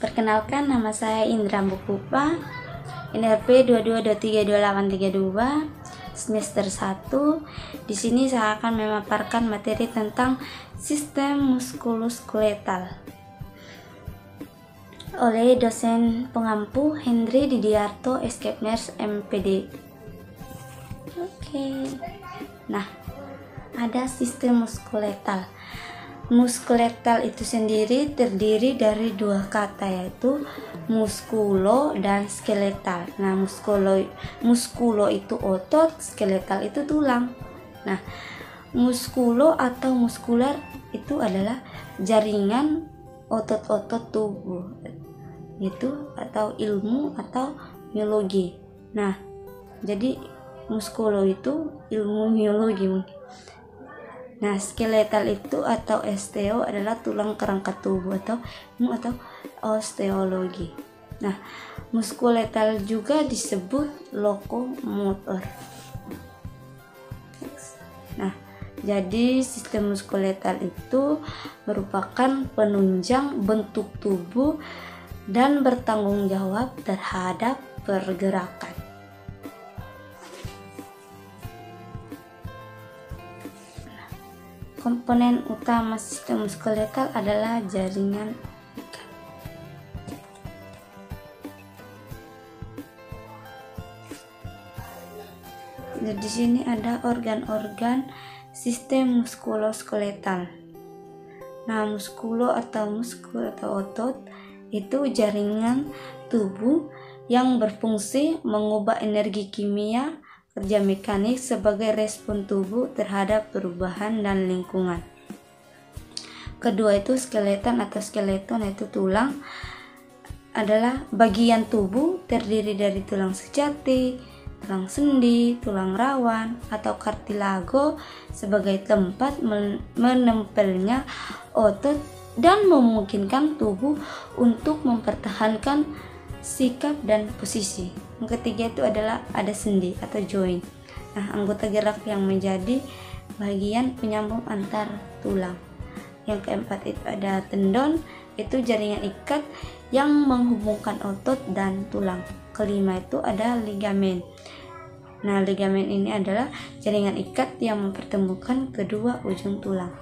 Perkenalkan, nama saya Indra Bukupa, NRP 22232832, semester 1. Di sini saya akan memaparkan materi tentang sistem muskuloskeletal oleh dosen pengampu Hendri Didiarto Eskepners MPD. Nah, ada sistem muskuloskeletal. Muskuloskeletal itu sendiri terdiri dari dua kata, yaitu muskulo dan skeletal. Nah, muskulo itu otot, skeletal itu tulang. Nah, muskulo atau muskular itu adalah jaringan otot-otot tubuh, itu atau ilmu atau biologi. Nah, jadi muskulo itu ilmu biologi mungkin. Nah, skeletal itu atau osteo adalah tulang kerangka tubuh atau osteologi. Nah, muskuloskeletal juga disebut lokomotor. Nah, jadi sistem muskuloskeletal itu merupakan penunjang bentuk tubuh dan bertanggung jawab terhadap pergerakan. Komponen utama sistem muskuloskeletal adalah jaringan ikat. Jadi di sini ada organ-organ sistem muskuloskeletal. Nah, muskul atau otot itu jaringan tubuh yang berfungsi mengubah energi kimia, kerja mekanik sebagai respon tubuh terhadap perubahan dan lingkungan. Kedua itu skeleton atau skeleton, yaitu tulang, adalah bagian tubuh terdiri dari tulang sejati, tulang sendi, tulang rawan atau kartilago sebagai tempat menempelnya otot dan memungkinkan tubuh untuk mempertahankan sikap dan posisi. Yang ketiga itu adalah ada sendi atau joint. Nah, anggota gerak yang menjadi bagian penyambung antar tulang. Yang keempat itu ada tendon, itu jaringan ikat yang menghubungkan otot dan tulang. Kelima itu ada ligamen. Nah, ligamen ini adalah jaringan ikat yang mempertemukan kedua ujung tulang.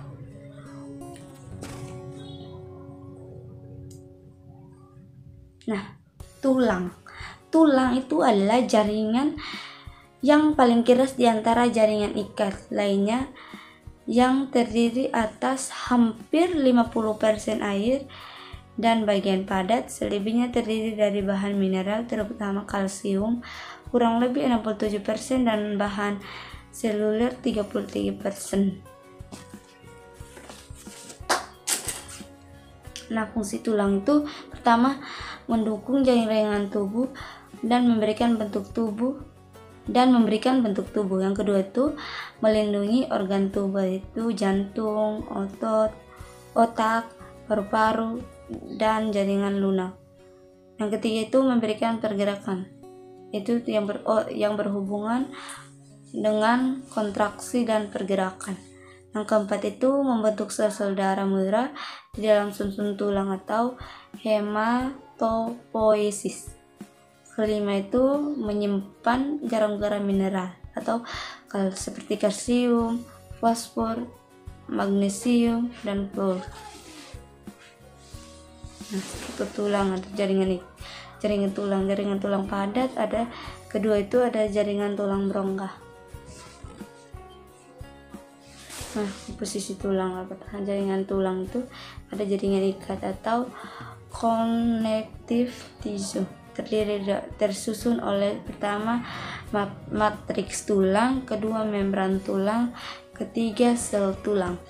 Nah, Tulang itu adalah jaringan yang paling keras di antara jaringan ikat lainnya, yang terdiri atas hampir 50% air dan bagian padat. Selebihnya terdiri dari bahan mineral terutama kalsium kurang lebih 67% dan bahan seluler 33%. Nah, fungsi tulang itu pertama mendukung jaringan tubuh dan memberikan bentuk tubuh. Yang kedua itu melindungi organ tubuh, itu jantung, otak, paru-paru, dan jaringan lunak. Yang ketiga itu memberikan pergerakan, itu yang berhubungan dengan kontraksi dan pergerakan. Yang keempat itu membentuk sel-sel darah merah di dalam sumsum tulang atau hematopoiesis. Kelima itu menyimpan garam-garam mineral atau seperti kalsium, fosfor, magnesium, dan fluor. Nah, itu tulang atau jaringan tulang padat. Kedua itu ada jaringan tulang berongga. Nah, posisi tulang jaringan tulang itu ada jaringan ikat atau connective tissue, tersusun oleh pertama matriks tulang, kedua membran tulang, ketiga sel tulang.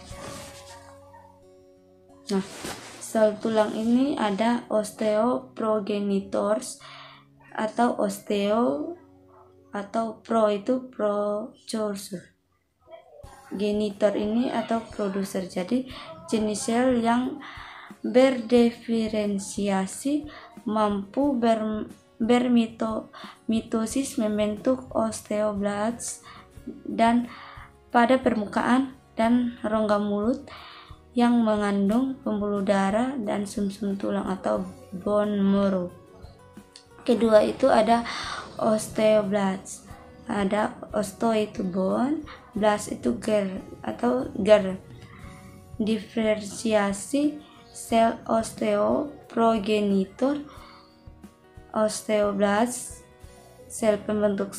Nah, sel tulang ini ada osteoprogenitors atau precursor. Genitor ini atau produser, jadi jenis sel yang berdiferensiasi mampu bermitosis membentuk osteoblasts dan pada permukaan dan rongga mulut yang mengandung pembuluh darah dan sumsum tulang atau bone marrow. Kedua itu ada osteoblast. Ada osteo itu bone, blast itu ger. Diferensiasi sel osteoprogenitor, osteoblast, sel pembentuk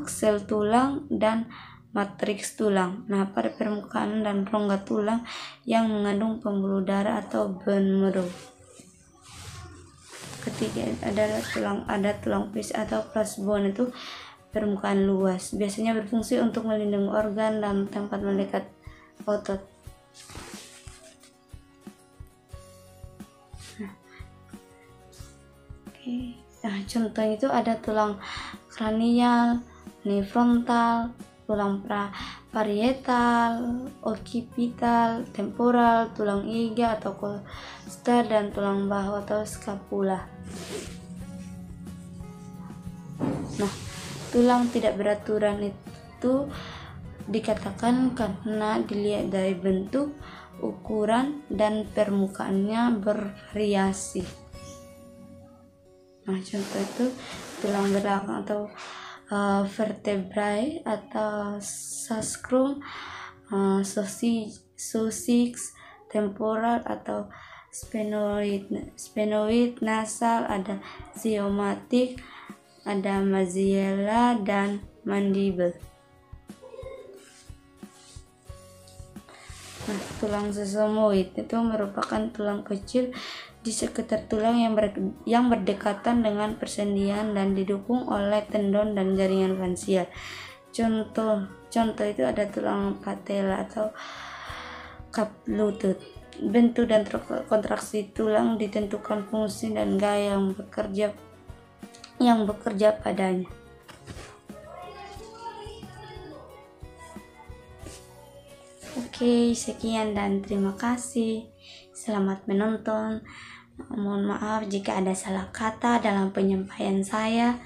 sel tulang dan matriks tulang. Nah, pada permukaan dan rongga tulang yang mengandung pembuluh darah atau bone marrow. Ketiga adalah tulang fish atau crossbone, itu permukaan luas, biasanya berfungsi untuk melindungi organ dan tempat mendekat otot. Nah, contohnya itu ada tulang kranial, frontal, tulang parietal, occipital, temporal, tulang iga atau costa, dan tulang bahu atau scapula. Nah, tulang tidak beraturan itu dikatakan karena dilihat dari bentuk, ukuran, dan permukaannya bervariasi. Nah, contoh itu tulang belakang atau vertebrae atau sacrum, soccix, temporal atau sphenoid nasal, ada zygomatic, ada maxilla dan mandible. Nah, tulang sesamoid itu merupakan tulang kecil di sekitar tulang yang berdekatan dengan persendian dan didukung oleh tendon dan jaringan fansial. Contoh itu ada tulang patella atau kap lutut. Bentuk dan kontraksi tulang ditentukan fungsi dan gaya yang bekerja padanya. Oke, sekian dan terima kasih. Selamat menonton. Mohon maaf jika ada salah kata dalam penyampaian saya.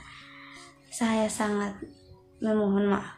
Saya sangat memohon maaf.